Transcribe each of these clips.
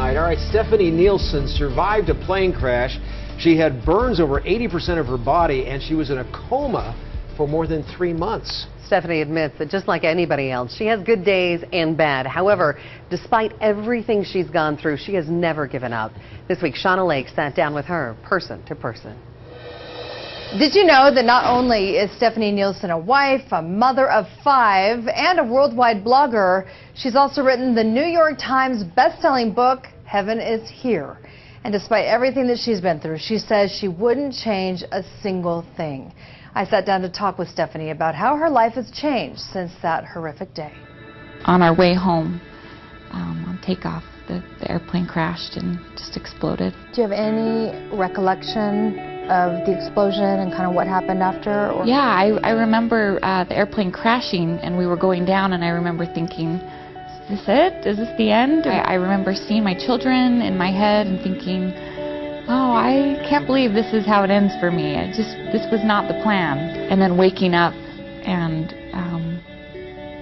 tonight. All right, Stephanie Nielson survived a plane crash. She had burns over 80% of her body, and she was in a coma for more than 3 months. Stephanie admits that just like anybody else, she has good days and bad. However, despite everything she's gone through, she has never given up. This week, Shauna Lake sat down with her person to person. Did you know that not only is Stephanie Nielson a wife, a mother of 5, and a worldwide blogger, she's also written the New York Times best-selling book, Heaven is Here. And despite everything that she's been through, she says she wouldn't change a single thing. I sat down to talk with Stephanie about how her life has changed since that horrific day. On our way home, on takeoff, the airplane crashed and just exploded. Do you have any recollection of the explosion and kind of what happened after? Or? Yeah, I remember the airplane crashing and we were going down, and I remember thinking, is this it? Is this the end? I remember seeing my children in my head and thinking, oh, I can't believe this is how it ends for me. This was not the plan. And then waking up and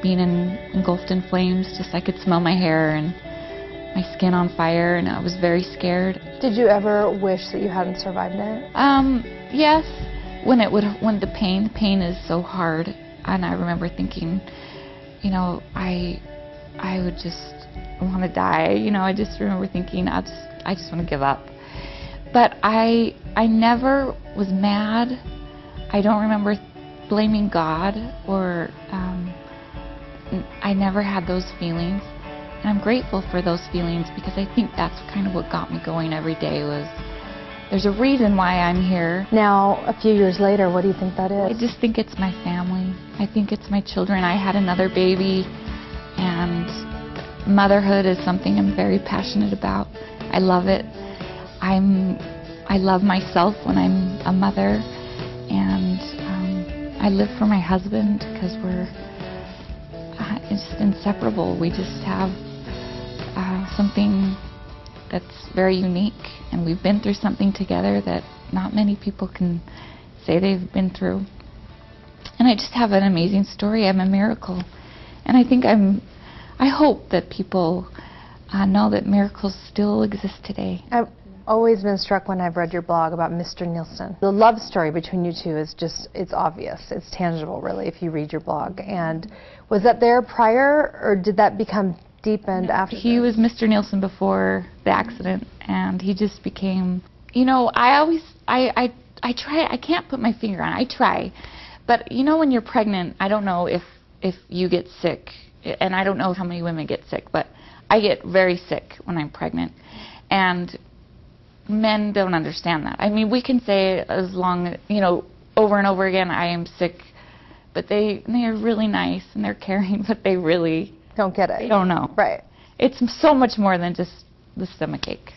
being engulfed in flames, just I could smell my hair and my skin on fire, and I was very scared. Did you ever wish that you hadn't survived it? Yes. When the pain is so hard, and I remember thinking, you know, I would just want to die. You know, I just remember thinking, I just want to give up. But I never was mad. I don't remember blaming God, or I never had those feelings. And I'm grateful for those feelings, because I think that's kind of what got me going every day. Was there's a reason why I'm here. Now, a few years later, what do you think that is? I just think it's my family. I think it's my children. I had another baby, and motherhood is something I'm very passionate about. I love it. I love myself when I'm a mother, and I live for my husband, because we're just inseparable. We just have something that's very unique, and we've been through something together that not many people can say they've been through. And I just have an amazing story. I'm a miracle, and I hope that people know that miracles still exist today. I've always been struck when I've read your blog about Mr. Nielson. The love story between you two is just, it's obvious. It's tangible, really, if you read your blog. And was that there prior, or did that become deepened after? He was Mr. Nielson before the accident, and he just became, you know, I try, I can't put my finger on it. I try. But, you know, when you're pregnant, I don't know if you get sick, and I don't know how many women get sick, but I get very sick when I'm pregnant. And men don't understand that. I mean, we can say as long, you know, over and over again, I am sick, but they are really nice and they're caring, but they really don't get it. They don't know. Right. It's so much more than just the stomachache.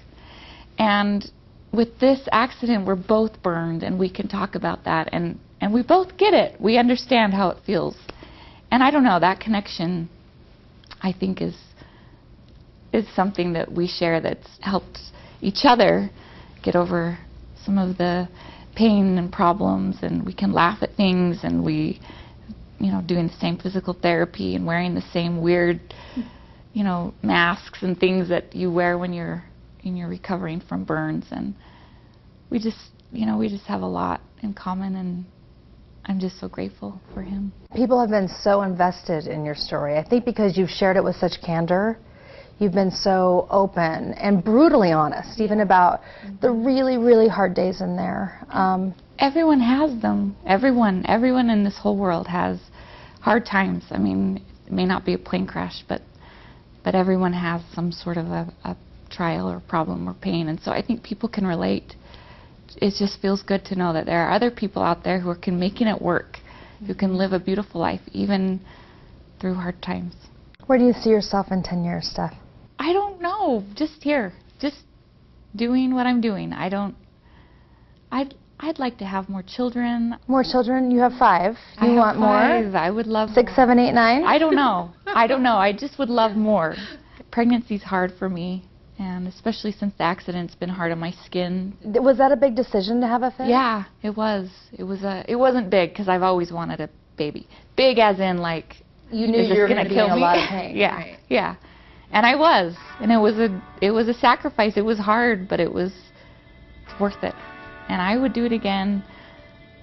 And with this accident, we're both burned, and we can talk about that, and we both get it. We understand how it feels. And I don't know, that connection, I think, is something that we share that's helped each other get over some of the pain and problems, and we can laugh at things, and we, you know, doing the same physical therapy and wearing the same weird, you know, masks and things that you wear when you're recovering from burns. And we just, you know, we just have a lot in common, and I'm just so grateful for him. People have been so invested in your story. I think because you've shared it with such candor. You've been so open and brutally honest, even about the really, really hard days in there. Everyone has them. Everyone in this whole world has hard times. I mean, it may not be a plane crash, but everyone has some sort of a trial or problem or pain. And so I think people can relate. It just feels good to know that there are other people out there who are making it work, who can live a beautiful life, even through hard times. Where do you see yourself in 10 years, Steph? I don't know. Just here. Just doing what I'm doing. I'd like to have more children. More children? You have 5. You want more? I would love 6, 7, 8, 9? I don't know. I don't know. I just would love more. Pregnancy's hard for me, and especially since the accident, it's been hard on my skin. Was that a big decision to have a family? Yeah, it was. It wasn't big, because I've always wanted a baby. Big as in, like, you knew you were going to be in a lot of pain. Yeah, right. Yeah. And I was, and it was a sacrifice. It was hard, but it was worth it. And I would do it again.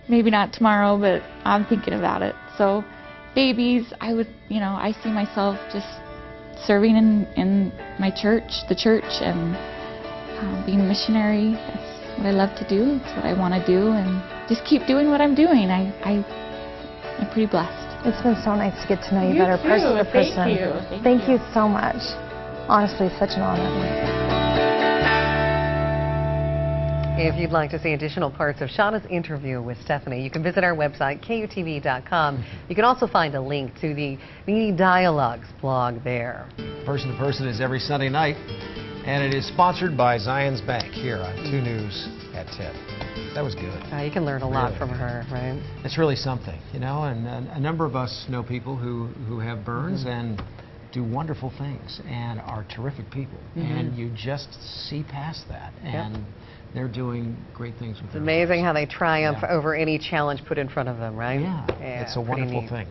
Maybe not tomorrow, but I'm thinking about it. So babies, I see myself just serving in my church, the church, and being a missionary. That's what I love to do. It's what I want to do, and just keep doing what I'm doing. I'm pretty blessed. It's been so nice to get to know you better, too. person to person. Thank you. Thank you so much. Honestly, such an honor. If you'd like to see additional parts of Shauna's interview with Stephanie, you can visit our website, KUTV.com. You can also find a link to the Mini Dialogues blog there. Person to Person is every Sunday night, and it is sponsored by Zions Bank here on 2 News at 10. That was good. You can learn a lot Really from good. her, right? It's really something, you know, and a number of us know people who have burns and do wonderful things and are terrific people, and you just see past that, and they're doing great things with It's their amazing lives. how they triumph over any challenge put in front of them, right? Yeah, it's a pretty wonderful neat. thing.